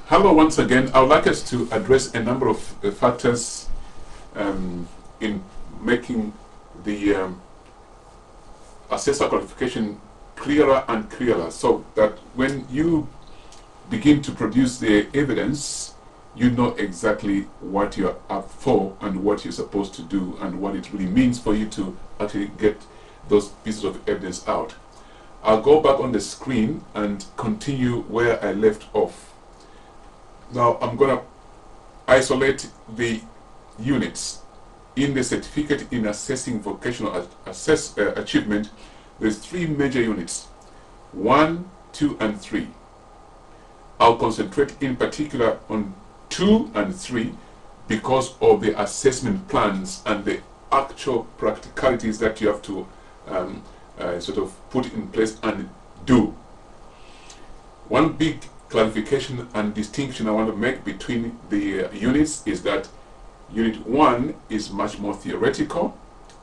Hello once again. I would like us to address a number of factors in making the assessor qualification clearer and clearer, so that when you begin to produce the evidence, you know exactly what you're up for and what you're supposed to do and what it really means for you to actually get those pieces of evidence out. I'll go back on the screen and continue where I left off. Now I'm going to isolate the units. In the certificate in assessing vocational achievement, there's 3 major units: 1, 2, and 3. I'll concentrate in particular on 2 and 3 because of the assessment plans and the actual practicalities that you have to sort of put in place and do. One big clarification and distinction I want to make between the units is that Unit 1 is much more theoretical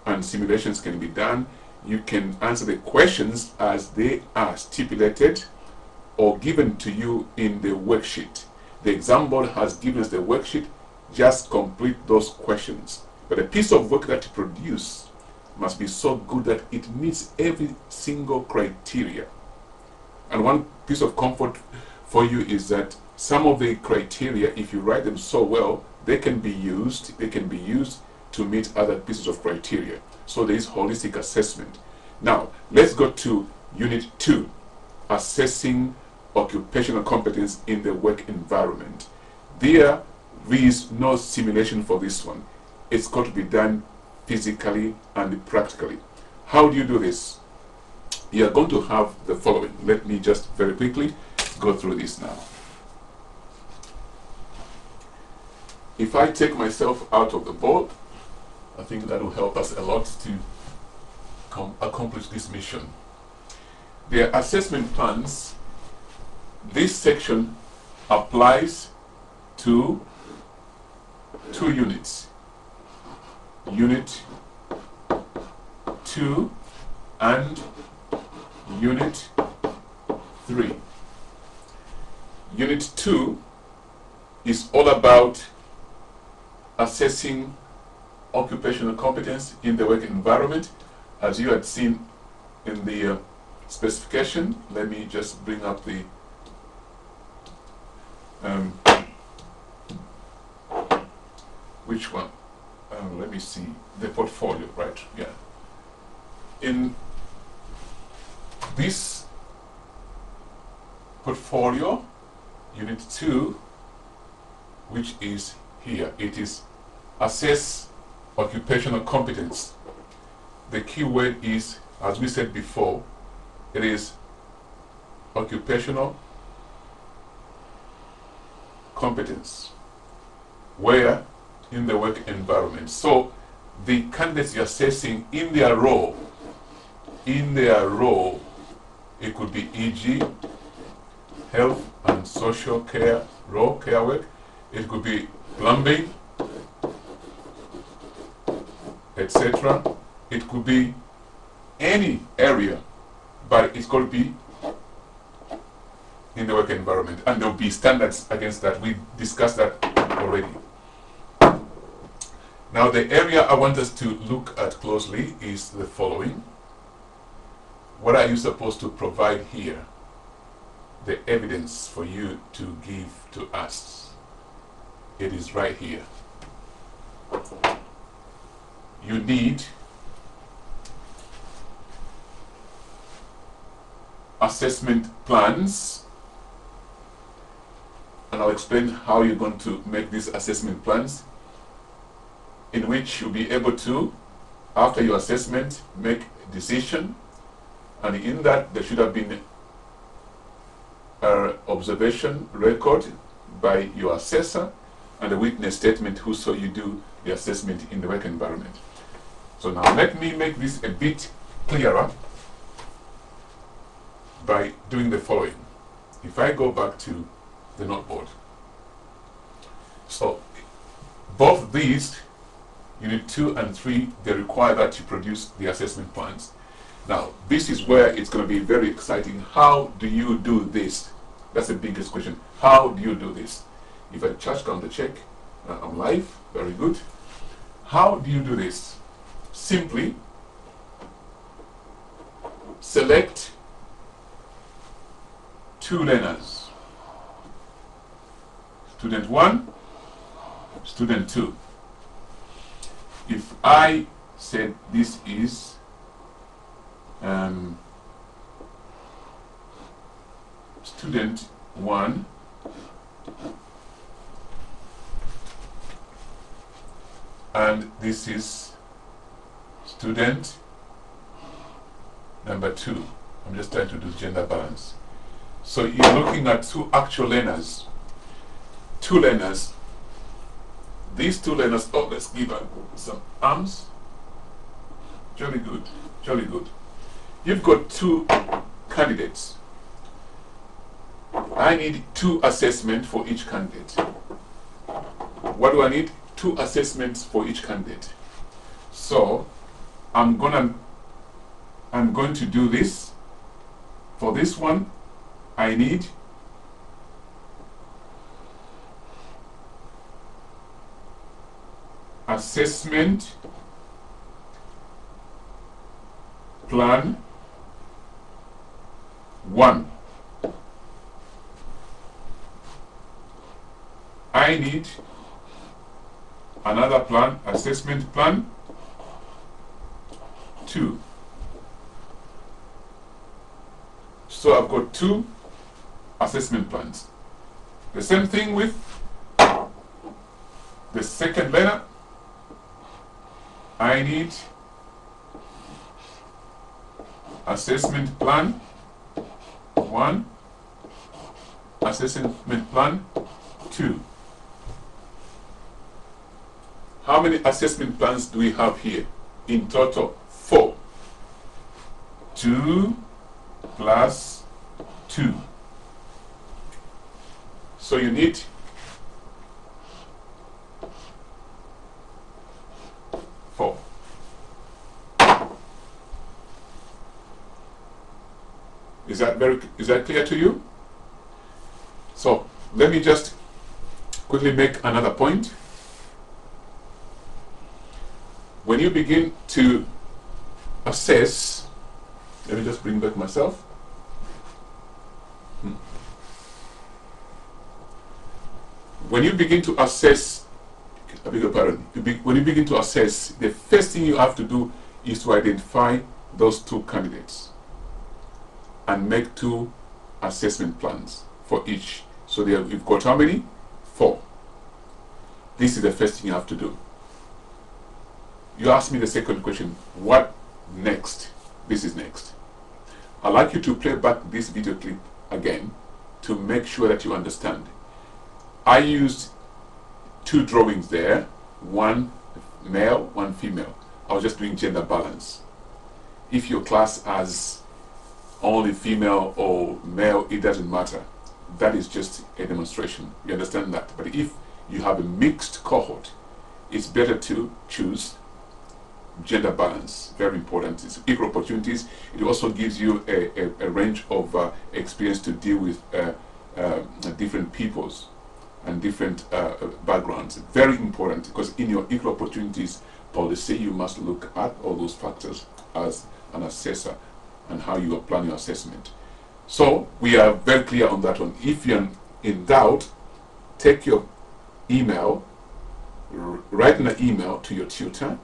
and simulations can be done. You can answer the questions as they are stipulated or given to you in the worksheet. The exam board has given us the worksheet, just complete those questions. But a piece of work that you produce must be so good that it meets every single criteria. And one piece of comfort for you is that some of the criteria, if you write them so well, they can be used to meet other pieces of criteria. So there is holistic assessment. Now, let's go to Unit 2, assessing occupational competence in the work environment. There is no simulation for this one. It's got to be done physically and practically. How do you do this? You are going to have the following. Let me just very quickly go through this now. If I take myself out of the board, I think that will help us a lot to accomplish this mission. The assessment plans, this section applies to 2 units. Unit 2 and Unit 3. Unit 2 is all about assessing occupational competence in the work environment. As you had seen in the specification, let me just bring up the which one? Let me see, the portfolio, right? Yeah. In this portfolio, Unit 2, which is here, it is assess occupational competence. The key word is, as we said before, it is occupational competence. Where? In the work environment. So the candidates you're assessing in their role, it could be e.g. health and social care role, care work. It could be plumbing, etc. It could be any area, but it's got to be in the work environment, and there will be standards against that. We discussed that already. Now, the area I want us to look at closely is the following. What are you supposed to provide here? The evidence for you to give to us. It is right here. You need assessment plans, and I'll explain how you're going to make these assessment plans, in which you'll be able to, after your assessment, make a decision, and in that there should have been an observation record by your assessor and a witness statement who saw you do the assessment in the work environment. So now let me make this a bit clearer by doing the following. If I go back to the noteboard, so both these Unit 2 and 3, they require that you produce the assessment plans. Now, this is where it's going to be very exciting. How do you do this? That's the biggest question. How do you do this? If I charge count the check, I'm live, very good. How do you do this? Simply select 2 learners. Student 1, student 2. If I said this is student 1 and this is student number 2. I'm just trying to do gender balance. So you're looking at 2 actual learners. 2 learners. These 2 learners, oh, let's give some arms. Jolly good, jolly good. You've got 2 candidates. I need 2 assessments for each candidate. What do I need? 2 assessments for each candidate. So I'm going to do this. For this one, I need assessment plan 1. I need another plan, assessment plan 2. So I've got 2 assessment plans. The same thing with the second learner. I need assessment plan 1, assessment plan 2. How many assessment plans do we have here? In total, 4. 2 plus 2. So you need 4. Is that clear to you? So let me just quickly make another point. When you begin to assess, let me just bring back myself. When you begin to assess, I beg your pardon, when you begin to assess, the first thing you have to do is to identify those 2 candidates and make 2 assessment plans for each. So you've got how many? 4. This is the first thing you have to do. You ask me the second question, what next? This is next. I'd like you to play back this video clip again to make sure that you understand. I used 2 drawings there, 1 male, 1 female. I was just doing gender balance. If your class has only female or male, it doesn't matter. That is just a demonstration. You understand that? But if you have a mixed cohort, it's better to choose gender balance. Very important. It's equal opportunities. It also gives you a range of experience to deal with different peoples and different backgrounds. Very important, because in your equal opportunities policy, you must look at all those factors as an assessor and how you plan your assessment. So we are very clear on that one. If you're in doubt, take your email, write an email to your tutor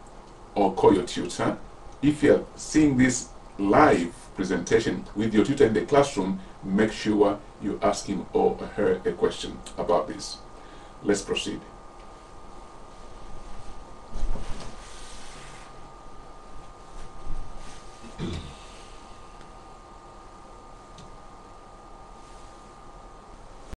or call your tutor. If you're seeing this live presentation with your tutor in the classroom, make sure you ask him or her a question about this. Let's proceed.